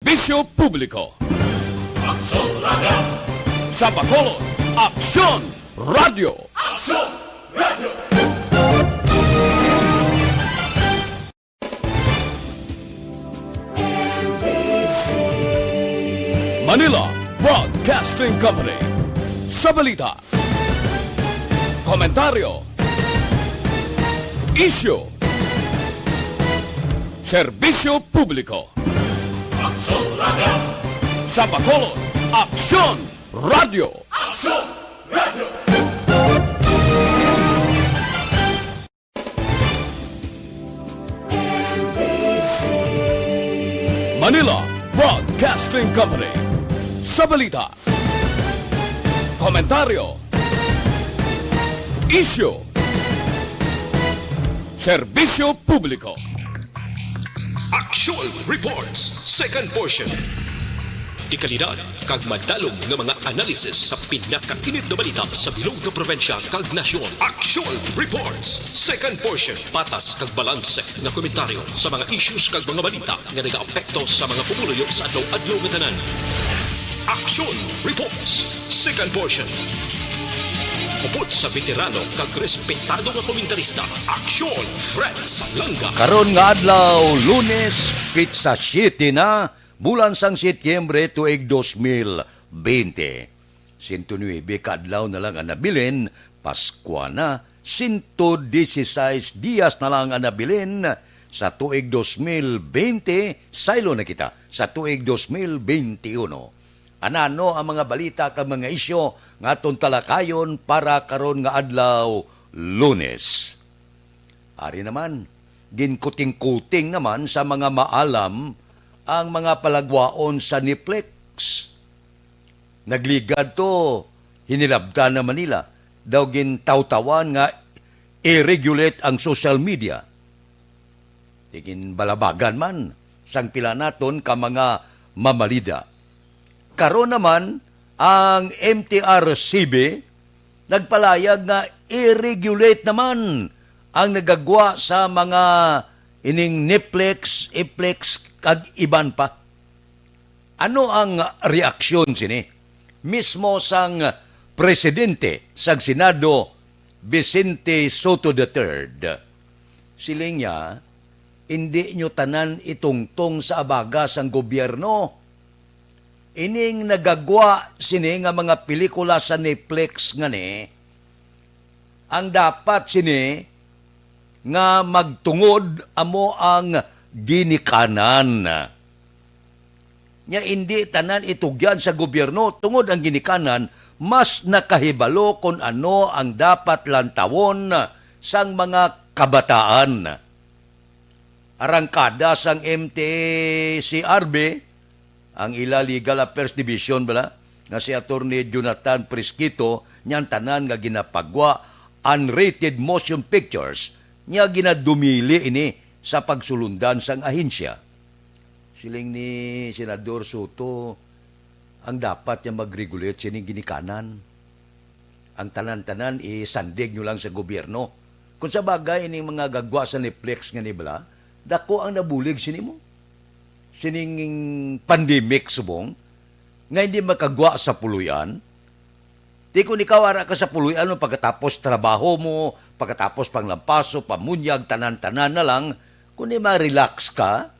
Serbisyo Publiko. Aksyon Radio! Sa Bacolod, Aksyon Radio. Aksyon Radio! Manila Broadcasting Company. Sa balita, komentaryo, isyu, serbisyo publiko. Aksyon Radio! Sa Bacolod, Aksyon Radio. Aksyon Radio! Manila Broadcasting Company. Sa balita, komentaryo, isyu, serbisyo publiko. Action Reports, second portion. Di kalidad, kag madalong ng mga analisis sa pinakainit na balita sa bilog na probinsya kag nasyon. Action Reports, second portion. Patas kag balanse na komentaryo sa mga issues kag mga balita nga nagaapekto sa mga pumuluyo sa adlaw-adlaw nga tanan. Action Reports, second portion. Upod sa veterano kag respetado nga komentarista, Action Fred Salanga. Karon nga adlaw, Lunes, Pizza City na, bulan sang Setyembre tuig 2020. 109 kadlaw na lang ang nabilin, Paskwa na, 116 dias na lang ang nabilin sa tuig 2020, saylo na kita sa tuig 2021. Anano ang mga balita kag mga isyo nga atong talakayon para karon nga adlaw, Lunes. Ari naman, ginkuting-kuting naman sa mga maalam ang mga palagwaon sa Niplex. Nagligad to, hinilabdan na Manila. Daw gintawtawan nga i-regulate ang social media. Tigin balabagan man, sang pila naton ka mga mamalida. Karon naman, ang MTRCB nagpalayag na i-regulate naman ang nagagwa sa mga ining Niplex, Iplex, kag iban pa. Ano ang reaksyon sini? Mismo sang presidente sang Senado, Vicente Soto III. Siling niya, hindi nyo tanan itungtong sa abaga sang gobyerno. Ining nagagwa sini nga mga pelikula sa Netflix nga ni, ang dapat sini nga magtungod amo ang ginikanan. Nya hindi tanan itugyan sa gobyerno, tungod ang ginikanan, mas nakahibalo kung ano ang dapat lantawon sang mga kabataan. Arangkada sang MTCRB, ang ila Legal Affairs Division bala, nga si Attorney Jonathan Prisquito, niyang tanan nga ginapagwa unrated motion pictures, niya ginadumili ini sa pagsulundan sang ahensya. Siling ni Senador Soto, ang dapat niya mag-regulate sining ginikanan. Ang tanan-tanan, isandig nyo lang sa gobyerno. Kung sa bagay, ining mga gagwa sa Netflix nga ni bala, dako ang nabulig sinimo. Sining pandemic subong, nga hindi makagwa sa puluyan. Di kung ikaw ara ka sa puluyan mo, pagkatapos trabaho mo, pagkatapos panglampaso, pamunyag, tanan-tanan na lang, kung di ma-relax ka,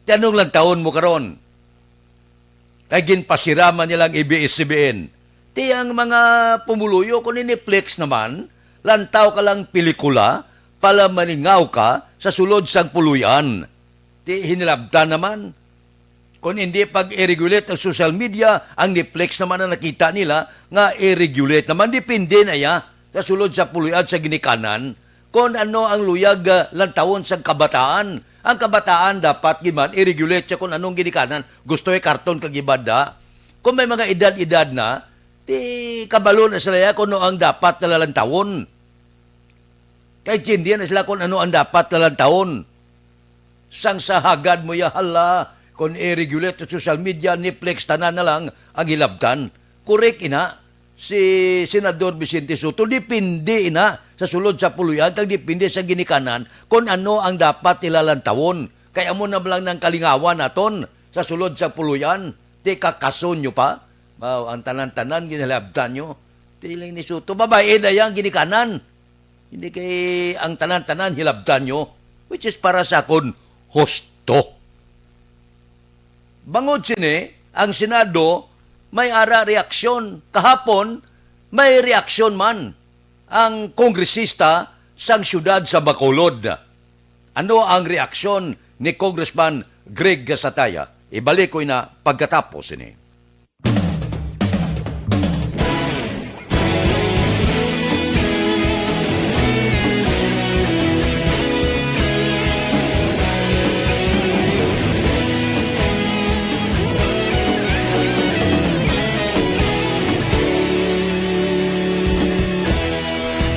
tanong lang taon mo karon. Kaya ginpasiraman nilang ABS-CBN. Di ang mga pumuluyo, kung Netflix naman, lantaw ka lang pelikula, pala malingaw ka sa sulod sang puluyan. Di hinilabdan naman. Kung hindi pag i-regulate ang social media, ang Netflix naman na nakita nila nga i-regulate naman. Depende na ya sa sulod sa puluyan sa ginikanan kung ano ang luyag lantawon sa kabataan. Ang kabataan dapat giman i-regulate siya kung anong ginikanan. Gusto karton kag ibada. Kung may mga edad-edad na, di kabalo na sila kung ano ang dapat na lantawon. Kahit hindi na sila kung ano ang dapat na lantawon. Sang sahagad mo ya hala, kung i-regulate sa social media, Netflix, tanan na lang ang hilabtan. Correct ina, si Senador Vicente Soto, dipindi ina sa sulod sa puluyan, kag dipindi sa ginikanan, kung ano ang dapat ilalantawon. Kaya mo na lang ng kalingawan naton, sa sulod sa puluyan. Ti kakason nyo pa. Ang tanan-tanan, ginalabdan nyo. Ti lang ni Soto, babae na yan, ginikanan. Hindi kay ang tanan-tanan, hilabdan nyo. Which is para sa akon, husto. Bangod sini, ang Senado, may ara reaksyon. Kahapon, may reaksyon man ang kongresista sang syudad sa Bacolod. Ano ang reaksyon ni Congressman Greg Gasataya? Ibalik ko na pagkatapos ini.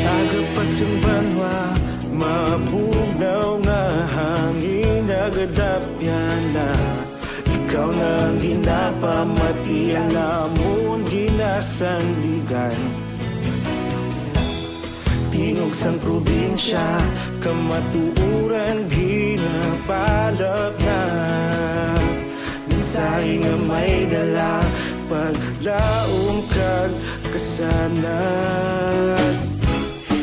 Agapasang banwa, mabugnaw nga hangin agadapyan na. Ikaw nang ginapamatian namon ginasandigan. Tingog sang probinsya, kamatuuran ginapalap na. Minsay nga may dala, paglaom kag kasanat.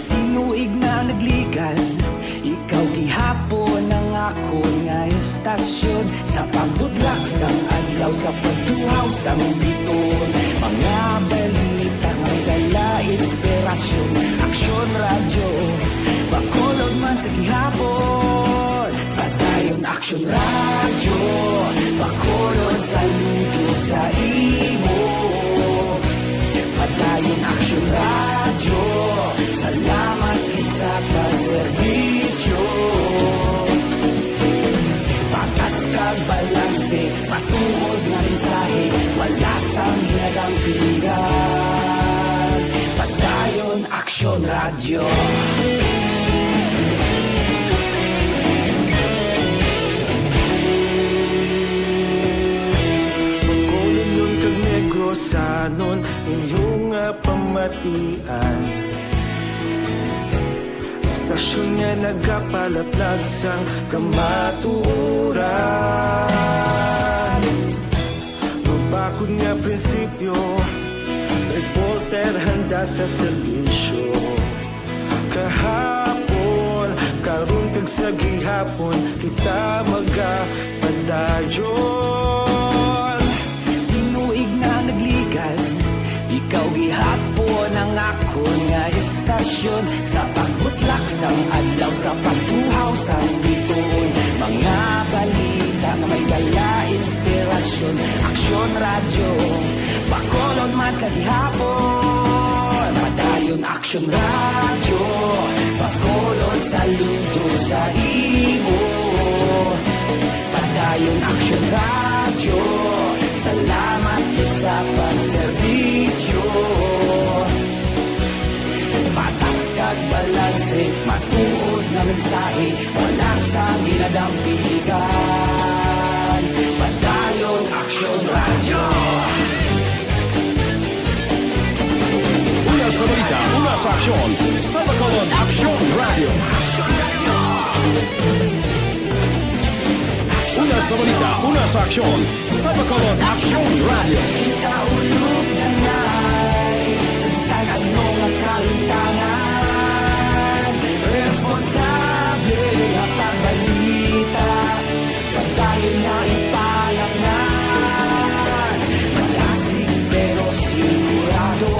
Tinuig na nagligan, ikaw gihapon ang ako nga estasyon. Sa pagdudlak sang adlaw, sa pagtuhaw sang biton. Mga balita nga dala inspirasyon. Aksyon radyo, Bacolod man sa gihapon. Padayon aksyon radyo, Bacolod saludo sa imo. Padayon aksyon radyo, salamat sa pagserbisyo. Patas kag balanse, patuod nga mensahe, wala sang hinagang pilihan. Padayon aksyon radyo. Bacolod nun kag Negros sanon inyong pamatian. Stasyon nga nagapalaplag sang kamatuuran. Mabakod nga prinsipyo, reporter handa sa serbisyo. Kahapon, karon kag sa gihapon, kita magapadayon. Tinuig na nagligan, ikaw gihapon ang ako nga estasyon. Sa pagbutlak sang adlaw, sa pagtuhaw sang biton. Mga balita nga may dala inspirasyon. Aksyon radyo, Bacolod man sa gihapon. Padayon aksyon radyo, Bacolod saludo sa imo. Padayon aksyon radyo, salamat sa pagserbisyo. Patas kag balanse, matuod na mensahe, wala sa ginadampigan. Padayon aksyon radyo. Una sa balita, una sa aksyon, sa Bacolod Aksyon Radio. Una sa balita, una sa aksyon, sa Bacolod Aksyon Radio. Kita ulog na ngay, sinsan ang mga kalintangan. Responsable at pagbalita, pagdayon na ipalaknan. Malasig pero sigurado,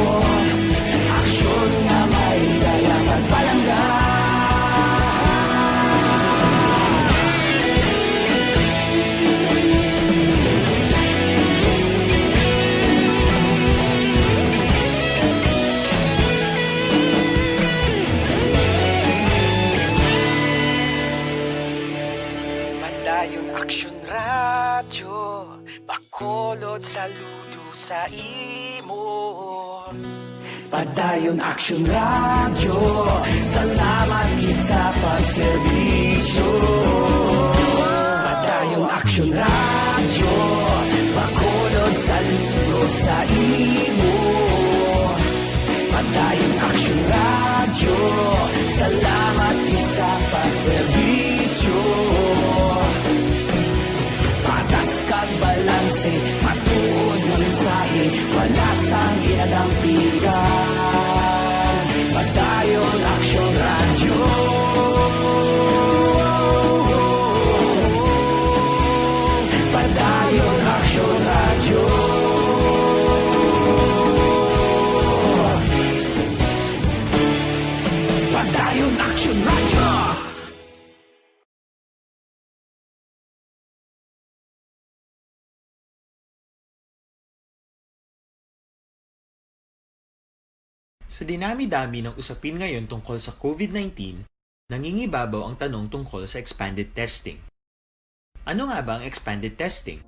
aksyon na may dala pagpalanggan. Padayon aksyon radyo, Bacolod saludo sa imo. Padayon aksyon radyo, salamat gid sa pagserbisyo. Padayon aksyon radyo, Bacolod saludo sa imo. Padayon aksyon radyo, salamat gid sa pagserbisyo. Patas kag Sa dinami-dami ng usapin ngayon tungkol sa COVID-19, nangingibabaw ang tanong tungkol sa expanded testing. Ano nga ba ang expanded testing?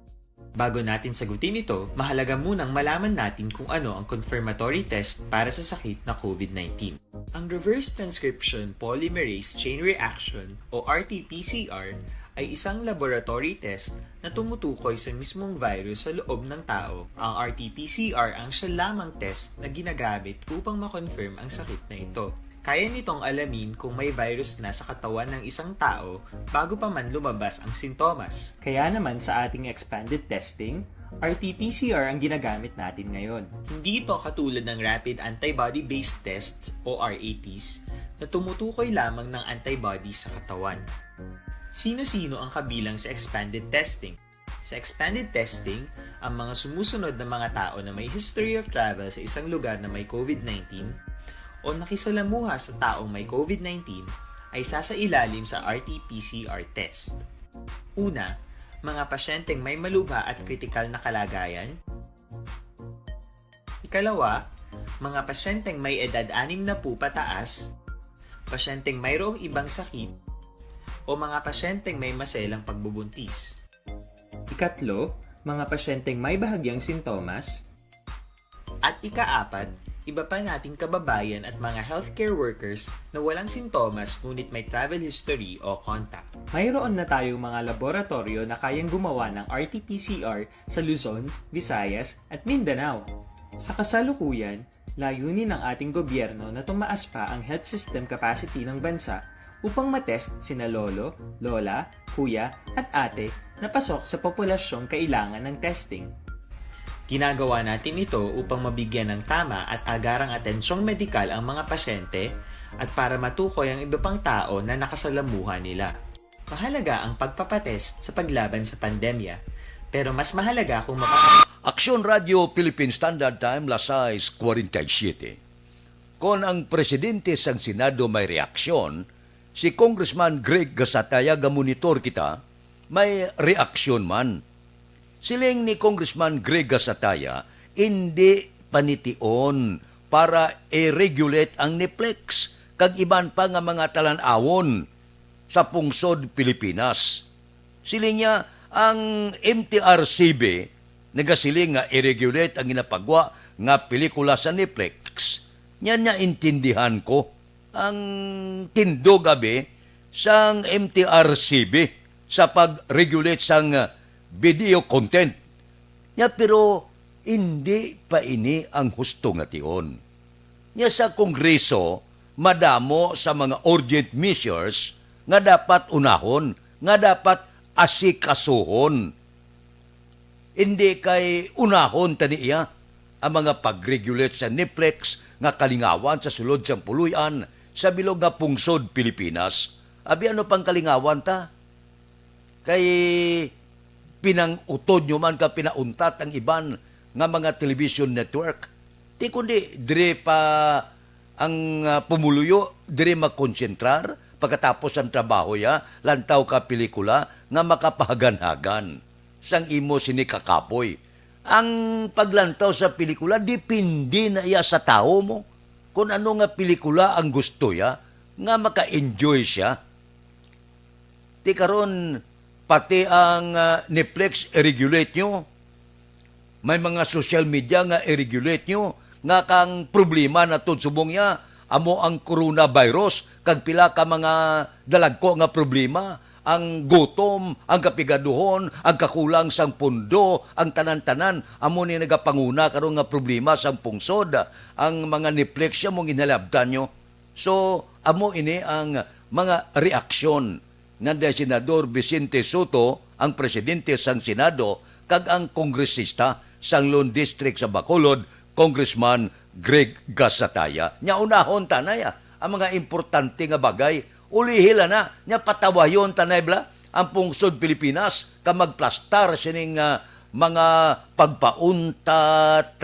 Bago natin sagutin ito, mahalaga munang malaman natin kung ano ang confirmatory test para sa sakit na COVID-19. Ang reverse transcription polymerase chain reaction o RT-PCR ay isang laboratory test na tumutukoy sa mismong virus sa loob ng tao. Ang RT-PCR ang siya lamang test na ginagamit upang makonfirm ang sakit na ito. Kaya nitong alamin kung may virus na sa katawan ng isang tao bago pa man lumabas ang sintomas. Kaya naman sa ating expanded testing, RT-PCR ang ginagamit natin ngayon. Hindi ito katulad ng Rapid Antibody-Based Tests o RATs na tumutukoy lamang ng antibodies sa katawan. Sino-sino ang kabilang sa expanded testing? Sa expanded testing, ang mga sumusunod na mga tao na may history of travel sa isang lugar na may COVID-19 o nakisalamuha sa taong may COVID-19 ay sasailalim sa RT-PCR test. Una, mga pasyenteng may malubha at kritikal na kalagayan. Ikalawa, mga pasyenteng may edad 60 pataas, pasyenteng mayroong ibang sakit, o mga pasyenteng may maselang pagbubuntis. Ikatlo, mga pasyenteng may bahagyang sintomas. At ikaapat, iba pa nating kababayan at mga healthcare workers na walang sintomas ngunit may travel history o contact. Mayroon na tayong mga laboratorio na kayang gumawa ng RT-PCR sa Luzon, Visayas at Mindanao. Sa kasalukuyan, layunin ng ating gobyerno na tumaas pa ang health system capacity ng bansa upang matest sina lolo, lola, kuya at ate na pasok sa populasyong kailangan ng testing. Ginagawa natin ito upang mabigyan ng tama at agarang atensyong medikal ang mga pasyente at para matukoy ang iba pang tao na nakasalamuha nila. Mahalaga ang pagpapatest sa paglaban sa pandemya, pero mas mahalaga kung Aksyon Radio Philippine Standard Time, las 6:47. Kung ang presidente sang Senado may reaksyon, si Congressman Greg Gasataya gamonitor kita, may reaksyon man. Siling ni Congressman Greg Gasataya, hindi panitiun para i-regulate ang Niplex kag iban pa nga mga talan-awon sa pungsod Pilipinas. Siling niya, ang MTRCB nagasiling nga i-regulate ang ginapagwa nga pelikula sa Niplex. Niya intindihan ko ang tindog abi sang MTRCB sa pag-regulate sang video content. Nya pero hindi pa ini ang husto nga tion. Nya sa Kongreso, madamo sa mga urgent measures nga dapat unahon, nga dapat asikasuhon. Hindi kay unahon taniya ang mga pag-regulate sa Niplex nga kalingawan sa sulod sang puluyan sa bilog nga pungsod Pilipinas. Abi ano pang kalingawan ta? Kay pinangutod nyo man ka pinauntat ang iban nga mga television network. Di kundi dire pa ang pumuluyo, dire magkonsentrar pagkatapos ang trabaho ya, lantaw ka pelikula nga makapahagan-hagan sang imo sinikakapoy. Ang paglantaw sa pelikula, dipindi na iya sa tao mo. Kung ano nga pelikula ang gusto ya, nga maka-enjoy siya. Di karon pati ang Netflix i-regulate nyo. May mga social media nga i-regulate nyo. Nga kang problema na subong niya, amo ang coronavirus, kag pila ka mga dalagko nga problema, ang gutom, ang kapigaduhon, ang kakulang sang pundo, ang tanan-tanan, amo ni nagapanguna karon nga problema sang pungsod, ang mga Netflix siya mong inhalabdan nyo. So, amo ini ang mga reaksyon ng Senador Vicente Soto, ang presidente sang Senado, kag ang kongresista sang Lone District sa Bacolod, Congressman Greg Gasataya. Nya unahon tanaya ang mga importante nga bagay, ulihila na, nya patawayon tanay bla ang pungsod Pilipinas ka magplastar sining mga pagpauntat,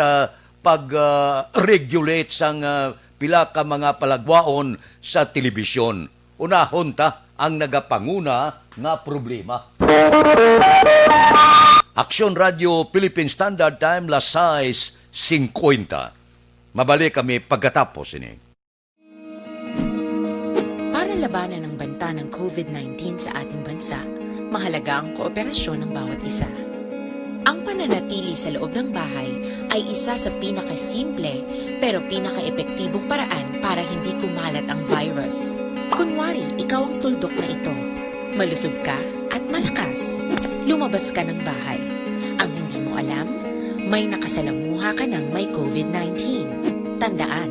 pag-regulate sang pila ka mga palagwaon sa telebisyon. Unahon ta ang nagapanguna nga problema. Aksyon Radio Philippine Standard Time, las 6:50. Mabalik kami pagkatapos ini. Para labanan ang banta ng COVID-19 sa ating bansa, mahalaga ang kooperasyon ng bawat isa. Ang pananatili sa loob ng bahay ay isa sa pinakasimple pero pinaka-epektibong paraan para hindi kumalat ang virus. Kunwari, ikaw ang tuldok na ito. Malusog ka at malakas. Lumabas ka ng bahay. Ang hindi mo alam, may nakasalamuha ka ng may COVID-19. Tandaan,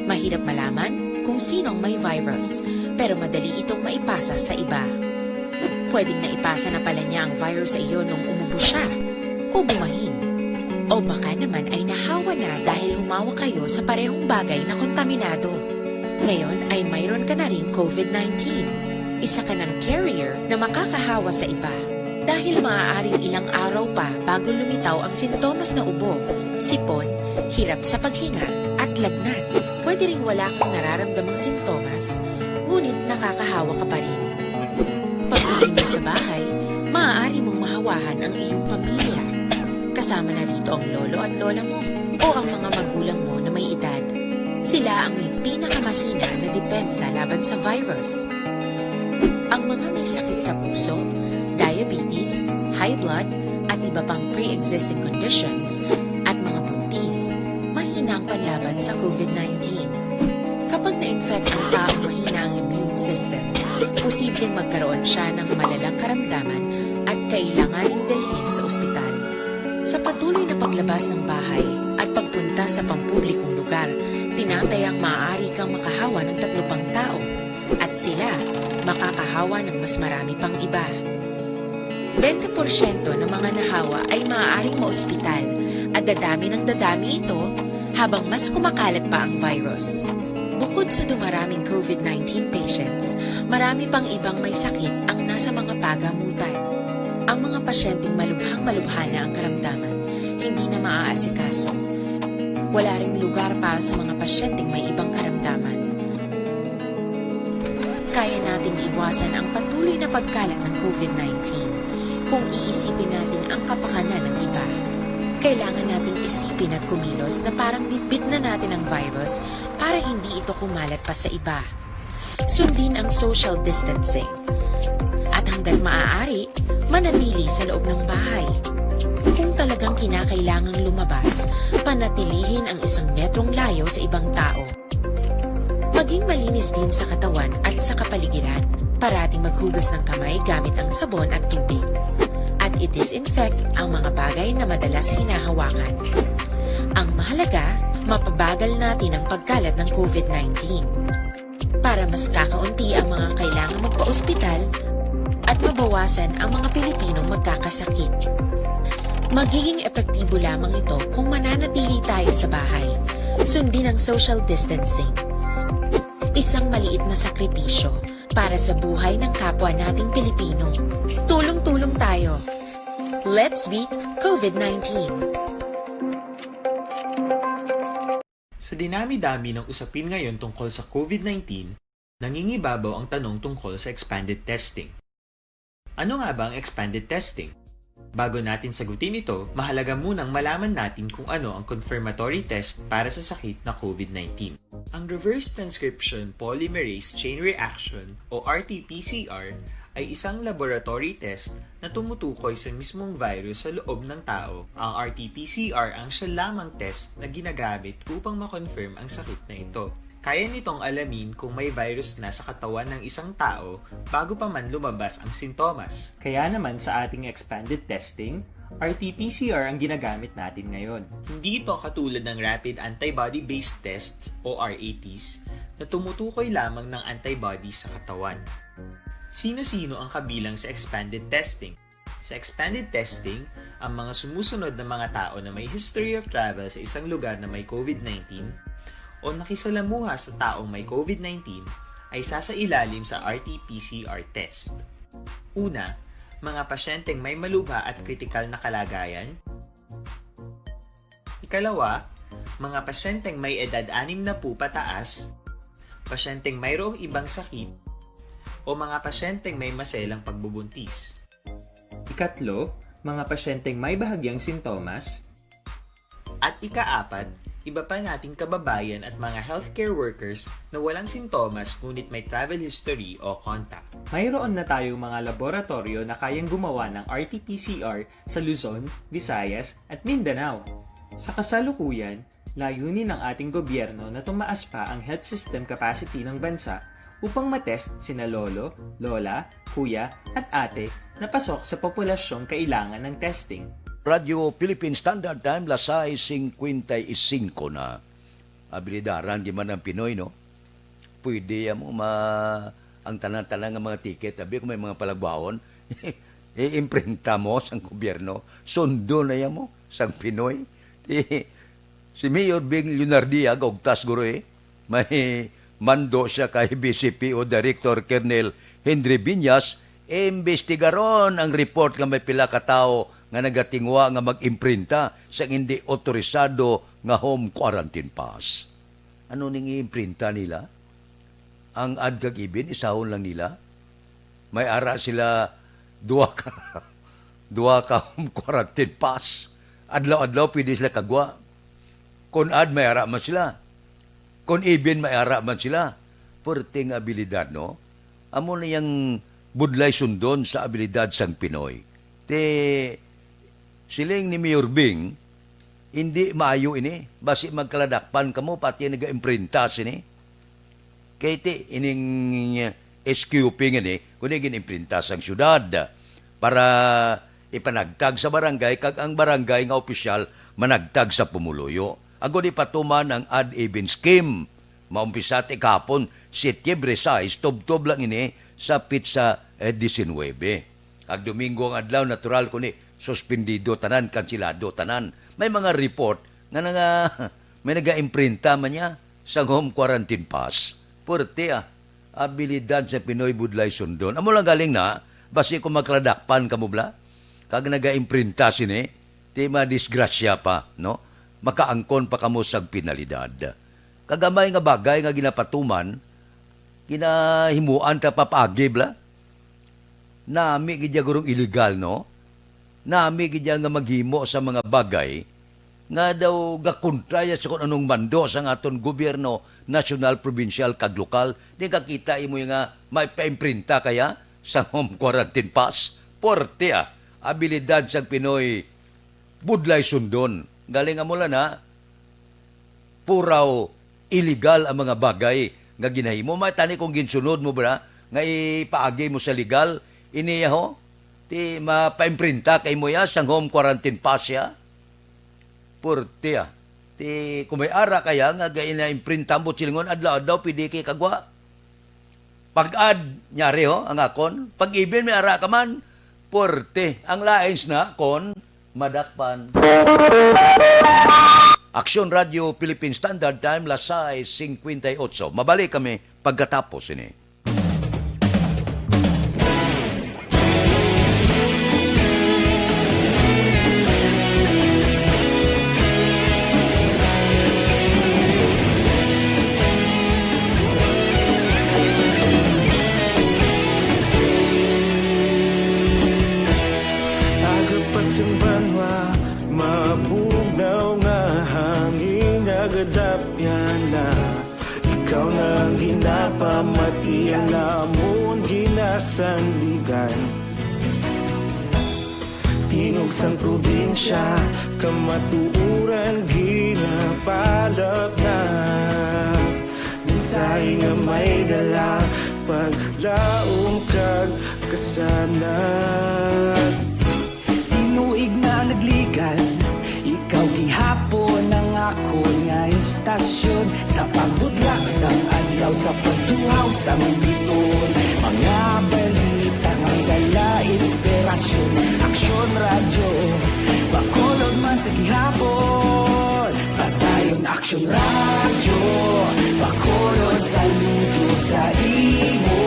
mahirap malaman kung sinong may virus, pero madali itong maipasa sa iba. Pwedeng naipasa na pala niya ang virus sa iyo nung umubo siya, o bumahin. O baka naman ay nahawa na dahil humawa kayo sa parehong bagay na kontaminado. Ngayon ay mayroon ka na rin COVID-19. Isa ka ng carrier na makakahawa sa iba. Dahil maaaring ilang araw pa bago lumitaw ang sintomas na ubo, sipon, hirap sa paghinga at lagnat. Pwede ring wala kang nararamdamang sintomas, ngunit nakakahawa ka pa rin. Pag-uwi mo sa bahay, maaari mong mahawahan ang iyong pamilya. Kasama na rito ang lolo at lola mo o ang mga magulang mo na may edad. Sila ang may pinakamahina na depensa laban sa virus. Ang mga may sakit sa puso, diabetes, high blood, at iba pang pre-existing conditions, at mga buntis, mahina ang panlaban sa COVID-19. Kapag na-infect ang taong mahina ang immune system, posibleng magkaroon siya ng malalang karamdaman at kailanganing dalhin sa ospital. Sa patuloy na paglabas ng bahay at pagpunta sa pampublikong lugar, tinatayang maaari kang makahawa ng 3 pang tao at sila makakahawa ng mas marami pang iba. 20% ng mga nahawa ay maaaring maospital at dadami ng dadami ito habang mas kumakalat pa ang virus. Bukod sa dumaraming COVID-19 patients, marami pang ibang may sakit ang nasa mga pagamutan. Ang mga pasyenteng malubhang-malubha na ang karamdaman, hindi na maaasikaso. Wala ring lugar para sa mga pasyenteng may ibang karamdaman. Kaya nating iwasan ang patuloy na pagkalat ng COVID-19 kung iisipin natin ang kapakanan ng iba. Kailangan nating isipin at kumilos na parang bitbit na natin ang virus para hindi ito kumalat pa sa iba. Sundin ang social distancing. At hanggang maaari, manatili sa loob ng bahay. Kung talagang kinakailangang lumabas, panatilihin ang 1 metrong layo sa ibang tao. Maging malinis din sa katawan at sa kapaligiran. Parating maghugas ng kamay gamit ang sabon at tubig. At i-disinfect ang mga bagay na madalas hinahawakan. Ang mahalaga, mapabagal natin ang pagkalat ng COVID-19. Para mas kakaunti ang mga kailangan magpa-ospital at mabawasan ang mga Pilipinong magkakasakit. Magiging epektibo lamang ito kung mananatili tayo sa bahay. Sundin ang social distancing. Isang maliit na sakripisyo para sa buhay ng kapwa nating Pilipino. Tulong-tulong tayo. Let's beat COVID-19. Sa dinami-dami ng usapin ngayon tungkol sa COVID-19, nangingibabaw ang tanong tungkol sa expanded testing. Ano nga ba ang expanded testing? Bago natin sagutin ito, mahalaga munang malaman natin kung ano ang confirmatory test para sa sakit na COVID-19. Ang reverse transcription polymerase chain reaction o RT-PCR ay isang laboratory test na tumutukoy sa mismong virus sa loob ng tao. Ang RT-PCR ang siya lamang test na ginagamit upang makonfirm ang sakit na ito. Kaya nitong alamin kung may virus na sa katawan ng isang tao bago pa man lumabas ang sintomas. Kaya naman sa ating expanded testing, RT-PCR ang ginagamit natin ngayon. Hindi ito katulad ng rapid antibody-based tests o RATs na tumutukoy lamang ng antibodies sa katawan. Sino-sino ang kabilang sa expanded testing? Sa expanded testing, ang mga sumusunod na mga tao na may history of travel sa isang lugar na may COVID-19 o nakisalamuha sa taong may COVID-19 ay sasailalim sa RT-PCR test. Una, mga pasyenteng may malubha at kritikal na kalagayan. Ikalawa, mga pasyenteng may edad 60 pataas, pasyenteng mayroong ibang sakit, o mga pasyenteng may maselang pagbubuntis. Ikatlo, mga pasyenteng may bahagyang sintomas. At ikaapat, iba pa nating kababayan at mga healthcare workers na walang sintomas ngunit may travel history o contact. Mayroon na tayong mga laboratorio na kayang gumawa ng RT-PCR sa Luzon, Visayas at Mindanao. Sa kasalukuyan, layunin ng ating gobyerno na tumaas pa ang health system capacity ng bansa upang matest sina lolo, lola, kuya at ate na pasok sa populasyong kailangan ng testing. Radio Philippine Standard Time, lasay 55 na. Abilidaran di man ang Pinoy, no? Pwede mo ang tanan-tanan ng mga tiket. Abi kung may mga palagbaon, i-imprinta mo sa gobyerno. Sundo na yan mo sa Pinoy. Si Mayor Bing Leonardia, gaugtas guro may mando siya kay BCPO Director Colonel Henry Viñas, imbestigaron ang report nga may pila ka tao nga nagatingwa nga mag-imprinta sa hindi otorisado nga home quarantine pass. Ano ning i-imprinta nila? Ang ad kag ibin, isahon lang nila. May ara sila duwa ka home quarantine pass. Adlaw-adlaw pwede sila kagwa. Kung ad may ara man sila. Kung ibin may ara man sila. Perting abilidad, no? Amo na yung budlay sundon sa abilidad sang Pinoy. Siling ni Mayor Bing, hindi maayo ini. Basi magkaladakpan ka mo, pati nag-imprinta sini. Kaya ining SQP nga kung nag-imprinta sang syudad para ipanagtag sa barangay, kag ang barangay nga opisyal managtag sa pumuluyo. Ago di patuman ang ad-even scheme. Maumpisa ti kapon, Setyembre 6, tob-tob lang ini sa pizza 19. Ag Domingo ang adlaw, natural ko suspendido tanan, kansilado tanan. May mga report nga may naga-imprinta man niya sa home quarantine pass. Purti abilidad sa Pinoy budlay sundon. Amo lang galing na, basi kung magkladakpan ka mo bla, kag naga-imprinta sini, ti madisgrasya pa, no? Makaangkon pa kamo sa penalidad. Kagamay nga bagay nga ginapatuman, ginahimuan ta papagi bla. Nami gidya gurong illegal, no? Nami gidya nga maghimo sa mga bagay nga daw gakontraya sa kung anong mando sa aton gobyerno, national, provincial, kag lokal. Di kakita imo nga may pa-imprinta kaya sa home quarantine pass. Porte abilidad sa Pinoy budlay sundon. Galing mo lang puraw illegal ang mga bagay nga ginahimo. May tani kung ginsunod mo ba nga ipaagi mo sa legal, iniya ho, ti mapa-imprinta kay mo ya sang home quarantine pass ya. Purti ti kung may ara kaya nga gaina-imprinta mo silingon, adlaw-adlaw pidi kay kagwa. Pag-ad, nyari ho, ang akon, pag-ibin may ara ka man, purti, ang lains na kon, madakpan. Aksyon Radio Philippine Standard Time, lasay 58. Mabalik kami pagkatapos ini. Banwa, mabugnaw nga hangin agadapyan na ikaw nang ginapamatian namon ginasandigan. Tingog sang probinsya, kamatuuran ginapalap na mensahe nga may dala, paglaom kag kasanat. Tinuig na nagligan, ikaw gihapon ang ako nga istasyon. Sa pagbudlak sang adlaw, sa pagtuhaw sa biton, mga balita nga dala inspirasyon. Aksyon radyo, bakolod man sa gihapon. Patayon aksyon radyo, bakolod saludo sa imo.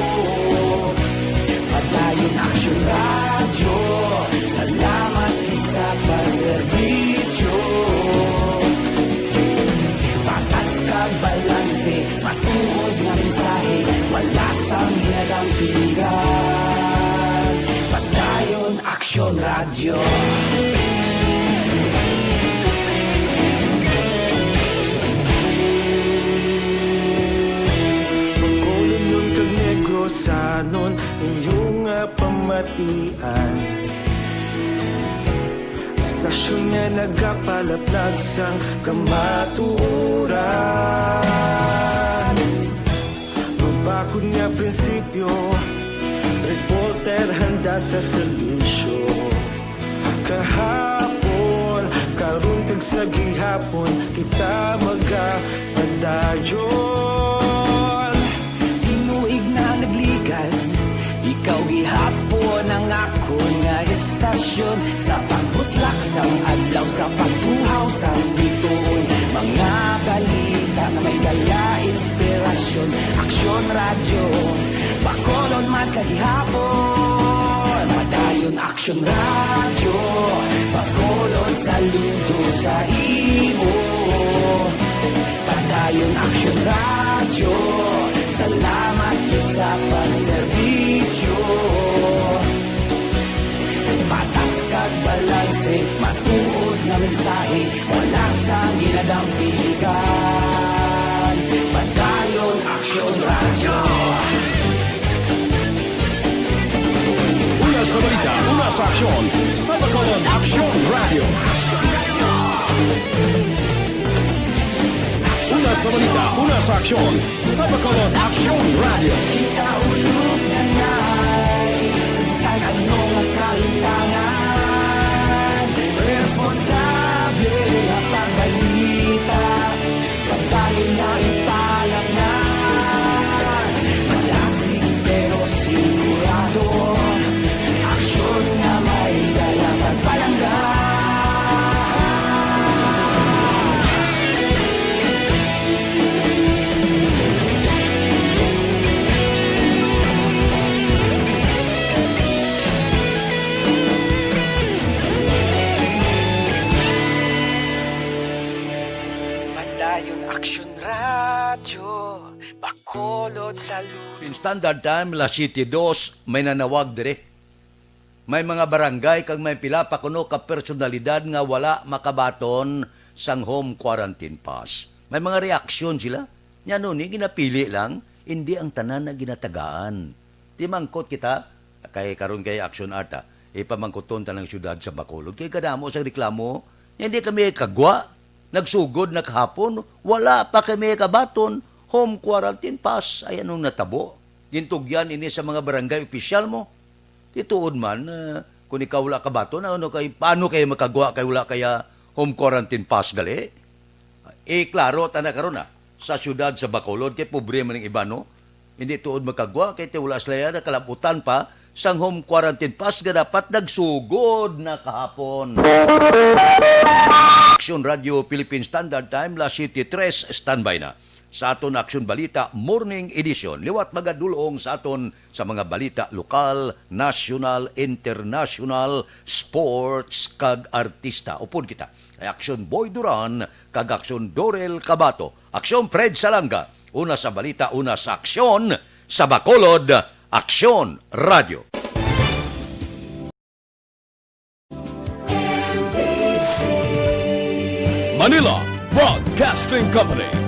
Patayon aksyon radyo, salamat sa pagserbisyo. Patas ka balanse, matuod nga mensahe, wala sang hinadang piligan. Patayon aksyon radyo. kapian. Istasyon niya nagapalaplag sang kamatuuran. Mabakod niya prinsipyo, reporter handa sa serbisyo. Kahapon, karong sa gihapon, kita magapadayon. Tinuig na nagligan, ikaw gihapon ang ako nga estasyon. Sa pagbutlak sang adlaw, sa pagtuhaw sang bituon, mga balita na may dala inspirasyon. Aksyon radyo, Bacolod man sa gihapon. Madayon Aksyon radyo, Bacolod saludo sa imo. Padayon Aksyon radyo, salamat gid sa pagserbisyo. Patas kag balanse, matuod nga mensahe, wala sang ginadampigan. Padayon Aksyon radyo. Una sa balita, una sa aksyon, sa Bacolod Aksyon Radio. Una sa balita, una sa aksyon, sa Bacolod Aksyon Radio. Kita ulog na ngay, sinsan anong ang kalintangan. Responsable at pagbalita, pagdaling na ipalangnan. Malasig pero sigurado, aksyon na may dala pagpalanggan. Padayon Aksyon radyo, Bacolod saludo. In standard time, la City 2, may nanawag dire. May mga barangay kag may pila pa kuno ka personalidad nga wala makabaton sang home quarantine pass. May mga reaksyon sila. Nya nun, ginapili lang, hindi ang tanan na ginatagaan. Di mangkot kita, kay karon kay Action Arta, ipamangkoton ta ng syudad sa Bacolod. Kay kadamo sa reklamo, hindi kami kagwa, nagsugod na kahapon, wala pa kami kabaton, home quarantine pass. Ay anong natabo? Gintugyan ini sa mga barangay opisyal mo. Tituod man, kung ikaw wala kabaton, paano kayo makagwa kay wala kaya home quarantine pass gali? Klaro, tanda karon na, sa syudad sa Bacolod, kay pobre man ng iba, no? Hindi tuod makagwa, kay wala sila na kalabutan pa, sang home quarantine pass nga dapat nagsugod na kahapon. Aksyon Radio Philippine Standard Time, La City 3, standby na. Sa aton Aksyon Balita Morning Edition, liwat magadulong sa aton sa mga balita lokal, national, international, sports, kag artista. Upod kita, ay Aksyon Boy Duran, kag Aksyon Dorel Cabato, Aksyon Fred Salanga, una sa balita, una sa aksyon, sa Bacolod, Aksyon Radio. Manila Broadcasting Company.